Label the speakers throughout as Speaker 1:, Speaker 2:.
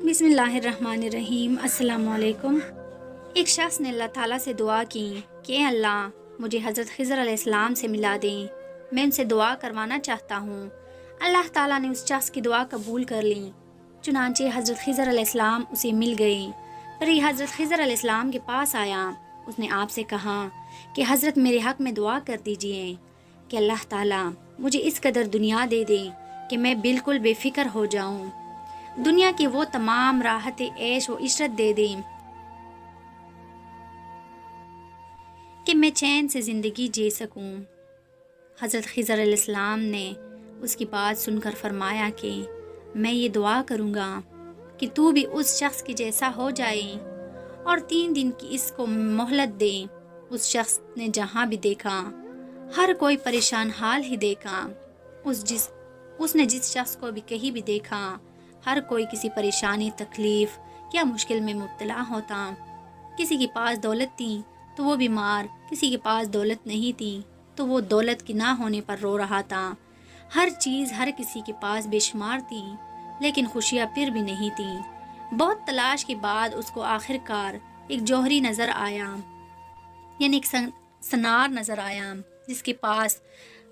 Speaker 1: बिस्मिल्लाहिर्रहमानिर्रहीम। अस्सलाम वालेकुम। एक शख्स ने अल्लाह ताला से दुआ की कि अल्लाह मुझे हज़रत खिज़र अलैहिस्सलाम से मिला दें, मैं उनसे दुआ करवाना चाहता हूँ। अल्लाह ताला ने उस शख्स की दुआ कबूल कर ली। चुनांचे हज़रत खिज़र अलैहिस्सलाम उसे मिल गए। फिर ये हज़रत खिज़र अलैहिस्सलाम के पास आया। उसने आपसे कहा कि हज़रत मेरे हक़ में दुआ कर दीजिए कि अल्लाह ताला मुझे इस कदर दुनिया दे दे कि मैं बिल्कुल बेफ़िक्र हो जाऊँ, दुनिया की वो तमाम राहत ऐश व इशरत दे दें कि मैं चैन से ज़िंदगी जी सकूं। हज़रत खिज़र अलैहिस्सलाम ने उसकी बात सुनकर फरमाया कि मैं ये दुआ करूँगा कि तू भी उस शख्स के जैसा हो जाए और 3 दिन की इसको मोहलत दे। उस शख्स ने जहाँ भी देखा हर कोई परेशान हाल ही देखा। उसने जिस शख्स को भी कहीं भी देखा हर कोई किसी परेशानी, तकलीफ़ या मुश्किल में मुब्तला होता। किसी के पास दौलत थी तो वो बीमार, किसी के पास दौलत नहीं थी तो वो दौलत की ना होने पर रो रहा था। हर चीज़ हर किसी के पास बेशुमार थी, लेकिन खुशियाँ फिर भी नहीं थी। बहुत तलाश के बाद उसको आखिरकार एक जौहरी नज़र आया, यानी एक सनार नज़र आया जिसके पास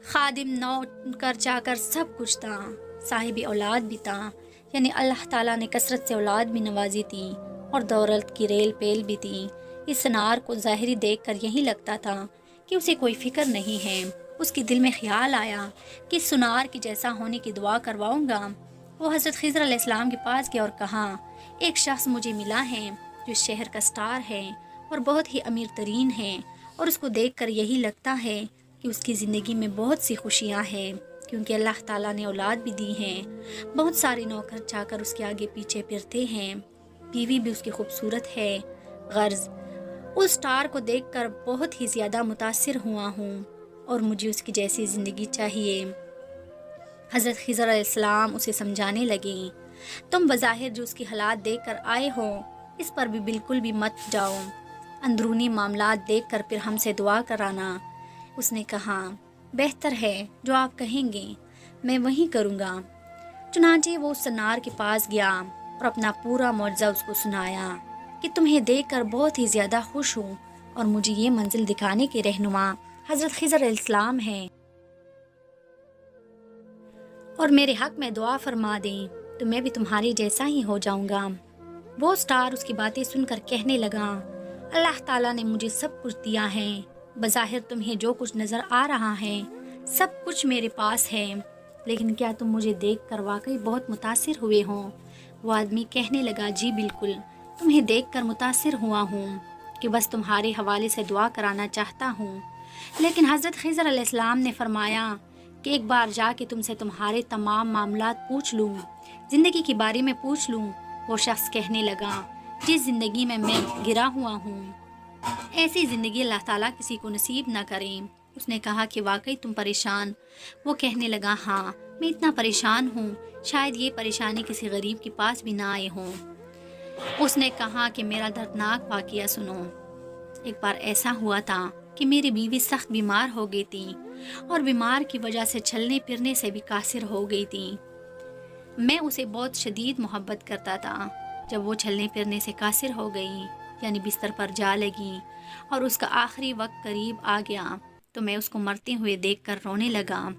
Speaker 1: खादिम, नौकर, चाकर सब कुछ था। साहिब औलाद भी था, यानी अल्लाह ताला ने कसरत से औलाद भी नवाजी थी और दौलत की रेल पेल भी थी। इस सनार को ज़ाहिरी देखकर यही लगता था कि उसे कोई फ़िक्र नहीं है। उसके दिल में ख्याल आया कि सुनार के जैसा होने की दुआ करवाऊंगा। वो हज़रत खिज़र अलैहिस्सलाम के पास गया और कहा, एक शख्स मुझे मिला है जो शहर का स्टार है और बहुत ही अमीर तरीन है, और उसको देखकर यही लगता है कि उसकी ज़िंदगी में बहुत सी खुशियाँ हैं, क्योंकि अल्लाह ताला ने औलाद भी दी हैं। बहुत सारे नौकर चाकर उसके आगे पीछे फिरते हैं, बीवी भी उसकी खूबसूरत है। गर्ज उस स्टार को देखकर बहुत ही ज़्यादा मुतासिर हुआ हूँ और मुझे उसकी जैसी ज़िंदगी चाहिए। हज़रत खिज़र अलैहिस्सलाम उसे समझाने लगे, तुम बज़ाहिर जो उसकी हालात देखकर आए हो इस पर भी बिल्कुल भी मत जाओ, अंदरूनी मामलात देखकर फिर हमसे दुआ कराना। उसने कहा, बेहतर है जो आप कहेंगे मैं वही करूँगा। चुनांचे वो उस सनार के पास गया और अपना पूरा मौजज़ा उसको सुनाया कि तुम्हें देखकर बहुत ही ज़्यादा खुश हूँ और मुझे ये मंजिल दिखाने के रहनुमा हज़रत खिज़र अलैहिस्सलाम हैं, और मेरे हक़ में दुआ फरमा दें तो मैं भी तुम्हारे जैसा ही हो जाऊँगा। वो स्टार उसकी बातें सुनकर कहने लगा, अल्लाह ताला ने मुझे सब कुछ दिया है, बज़ाहिर तुम्हें जो कुछ नज़र आ रहा है सब कुछ मेरे पास है, लेकिन क्या तुम मुझे देखकर वाकई बहुत मुतासिर हुए हो? वो आदमी कहने लगा, जी बिल्कुल, तुम्हें देखकर मुतासिर हुआ हूँ कि बस तुम्हारे हवाले से दुआ कराना चाहता हूँ। लेकिन हज़रत खिज़र अलैहिस्सलाम ने फरमाया कि एक बार जाके तुमसे तुम्हारे तमाम मामलात पूछ लूँ, ज़िंदगी के बारे में पूछ लूँ। वो शख्स कहने लगा, जिस ज़िंदगी में मैं गिरा हुआ हूँ ऐसी ज़िंदगी अल्लाह ताला किसी को नसीब ना करें। उसने कहा कि वाकई तुम परेशान? वो कहने लगा, हाँ मैं इतना परेशान हूँ, शायद ये परेशानी किसी गरीब के पास भी ना आए हों। उसने कहा कि मेरा दर्दनाक वाक़या सुनो। एक बार ऐसा हुआ था कि मेरी बीवी सख्त बीमार हो गई थी और बीमार की वजह से चलने फिरने से भी कासिर हो गई थी। मैं उसे बहुत शदीद मोहब्बत करता था। जब वो चलने फिरने से कासिर हो गई, यानी बिस्तर पर जा लगी और उसका आखिरी वक्त करीब आ गया, तो मैं उसको मरते हुए देखकर रोने लगा।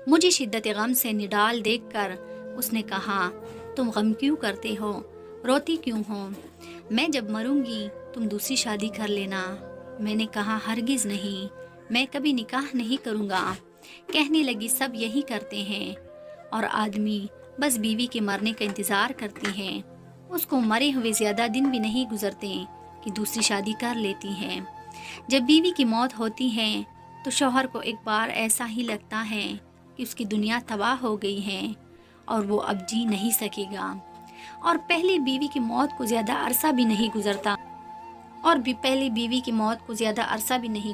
Speaker 1: मुझे शिद्दत गम से निडाल देखकर उसने कहा, तुम गम क्यों करते हो, रोती क्यों हो? मैं जब मरूंगी तुम दूसरी शादी कर लेना। मैंने कहा, हरगिज़ नहीं, मैं कभी निकाह नहीं करूँगा। कहने लगी, सब यही करते हैं और आदमी बस बीवी के मरने का इंतज़ार करती हैं, उसको मरे हुए ज़्यादा दिन भी नहीं गुजरते कि दूसरी शादी कर लेती हैं। जब बीवी की मौत होती है तो शौहर को एक बार ऐसा ही लगता है कि उसकी दुनिया तबाह हो गई है और वो अब जी नहीं सकेगा, और पहली बीवी की मौत को ज़्यादा अरसा भी नहीं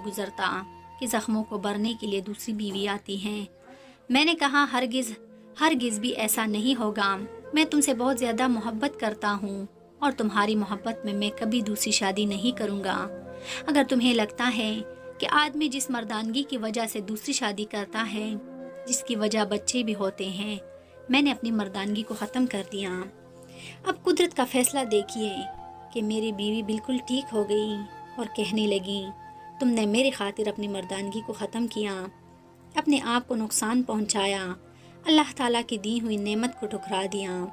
Speaker 1: गुजरता कि ज़ख्मों को भरने के लिए दूसरी बीवी आती है। मैंने कहा, हरगिज़ भी ऐसा नहीं होगा। मैं तुमसे बहुत ज़्यादा मोहब्बत करता हूँ और तुम्हारी मोहब्बत में मैं कभी दूसरी शादी नहीं करूँगा। अगर तुम्हें लगता है कि आदमी जिस मर्दानगी की वजह से दूसरी शादी करता है, जिसकी वजह बच्चे भी होते हैं, मैंने अपनी मर्दानगी को ख़त्म कर दिया। اب قدرت کا فیصلہ دیکھیے کہ میری بیوی بالکل ٹھیک ہو گئی اور کہنے لگی، تم نے میری خاطر اپنی مردانگی کو ختم کیا، اپنے آپ کو نقصان پہنچایا، اللہ تعالیٰ کی دی ہوئی نعمت کو ٹھکرا دیا۔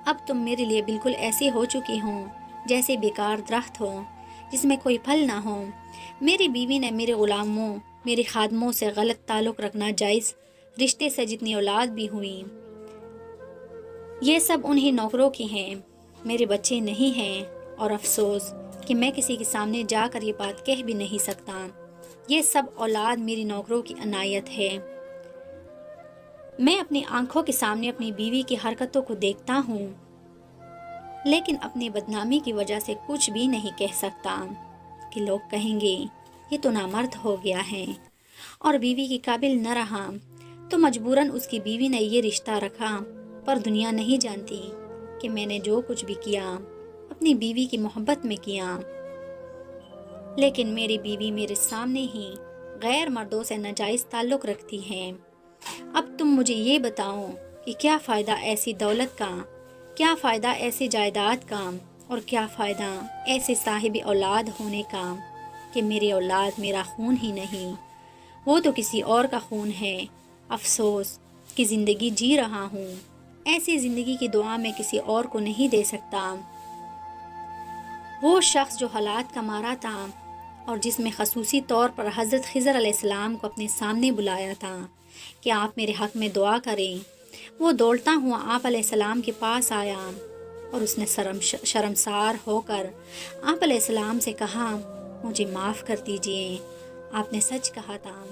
Speaker 1: اب تم میرے لیے بالکل ایسی ہو چکی ہوں جیسے بیکار درخت ہو جس میں کوئی پھل نہ ہو۔ میری بیوی نے میرے غلاموں، میری خادموں سے غلط تعلق رکھنا جائز رشتے سے جتنی اولاد بھی ہوئی، یہ سب انہی نوکروں کی ہیں، میرے بچے نہیں ہیں، اور افسوس کہ میں کسی کے سامنے جا کر یہ بات کہہ بھی نہیں سکتا۔ یہ سب اولاد میری نوکروں کی عنایت ہے۔ میں اپنی آنکھوں کے سامنے اپنی بیوی کی حرکتوں کو دیکھتا ہوں، لیکن اپنی بدنامی کی وجہ سے کچھ بھی نہیں کہہ سکتا کہ لوگ کہیں گے یہ تو نامرد ہو گیا ہے اور بیوی کے قابل نہ رہا، تو مجبوراً اس کی بیوی نے یہ رشتہ رکھا، پر دنیا نہیں جانتی کہ میں نے جو کچھ بھی کیا اپنی بیوی کی محبت میں کیا۔ لیکن میری بیوی میرے سامنے ہی غیر مردوں سے ناجائز تعلق رکھتی ہے۔ اب تم مجھے یہ بتاؤ کہ کیا فائدہ ایسی دولت کا، کیا فائدہ ایسی جائیداد کا، اور کیا فائدہ ایسے صاحب اولاد ہونے کا کہ میری اولاد میرا خون ہی نہیں، وہ تو کسی اور کا خون ہے۔ افسوس کہ زندگی جی رہا ہوں، ایسی زندگی کی دعا میں کسی اور کو نہیں دے سکتا۔ وہ شخص جو حالات کا مارا تھا اور جس میں خصوصی طور پر حضرت خضر علیہ السلام کو اپنے سامنے بلایا تھا کہ آپ میرے حق میں دعا کریں، وہ دوڑتا ہوا آپ علیہ السلام کے پاس آیا اور اس نے شرمسار ہو کر آپ علیہ السلام سے کہا، مجھے معاف کر دیجئے، آپ نے سچ کہا تھا۔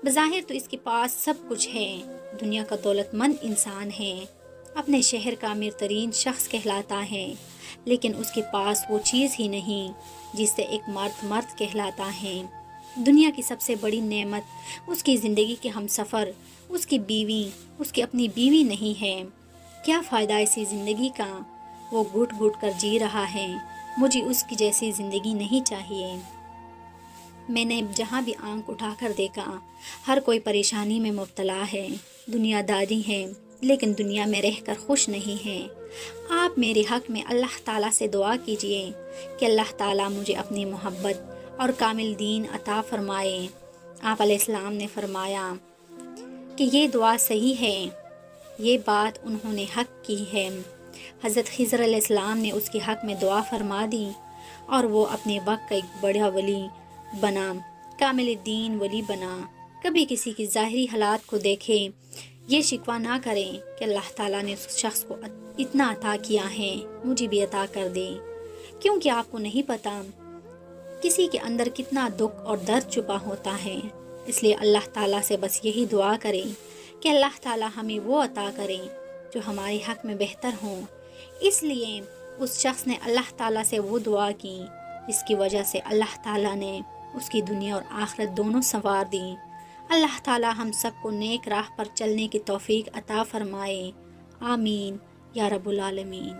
Speaker 1: بظاہر تو اس کے پاس سب کچھ ہے، دنیا کا دولت مند انسان ہے، اپنے شہر کا امیر ترین شخص کہلاتا ہے، لیکن اس کے پاس وہ چیز ہی نہیں جس سے ایک مرد کہلاتا ہے۔ دنیا کی سب سے بڑی نعمت اس کی زندگی کے ہم سفر، اس کی بیوی، اس کی اپنی بیوی نہیں ہے۔ کیا فائدہ ایسی زندگی کا؟ وہ گھٹ گھٹ کر جی رہا ہے، مجھے اس کی جیسی زندگی نہیں چاہیے۔ میں نے جہاں بھی آنکھ اٹھا کر دیکھا، ہر کوئی پریشانی میں مبتلا ہے، دنیا داری ہے، لیکن دنیا میں رہ کر خوش نہیں ہے۔ آپ میرے حق میں اللہ تعالیٰ سے دعا کیجئے کہ اللہ تعالیٰ مجھے اپنی محبت اور کامل دین عطا فرمائے۔ آپ علیہ السلام نے فرمایا کہ یہ دعا صحیح ہے، یہ بات انہوں نے حق کی ہے۔ حضرت خضر علیہ السلام نے اس کے حق میں دعا فرما دی اور وہ اپنے وقت کا ایک بڑا ولی بنا، کامل دین ولی بنا۔ کبھی کسی کی ظاہری حالات کو دیکھیں، یہ شکوہ نہ کریں کہ اللہ تعالیٰ نے اس شخص کو اتنا عطا کیا ہے، مجھے بھی عطا کر دے، کیونکہ آپ کو نہیں پتا کسی کے اندر کتنا دکھ اور درد چھپا ہوتا ہے۔ اس لیے اللہ تعالیٰ سے بس یہی دعا کریں کہ اللہ تعالیٰ ہمیں وہ عطا کریں جو ہمارے حق میں بہتر ہوں۔ اس لیے اس شخص نے اللہ تعالیٰ سے وہ دعا کی جس کی وجہ سے اللہ تعالیٰ نے اس کی دنیا اور آخرت دونوں سنوار دی۔ اللہ تعالیٰ ہم سب کو نیک راہ پر چلنے کی توفیق عطا فرمائے، آمین یا رب العالمین۔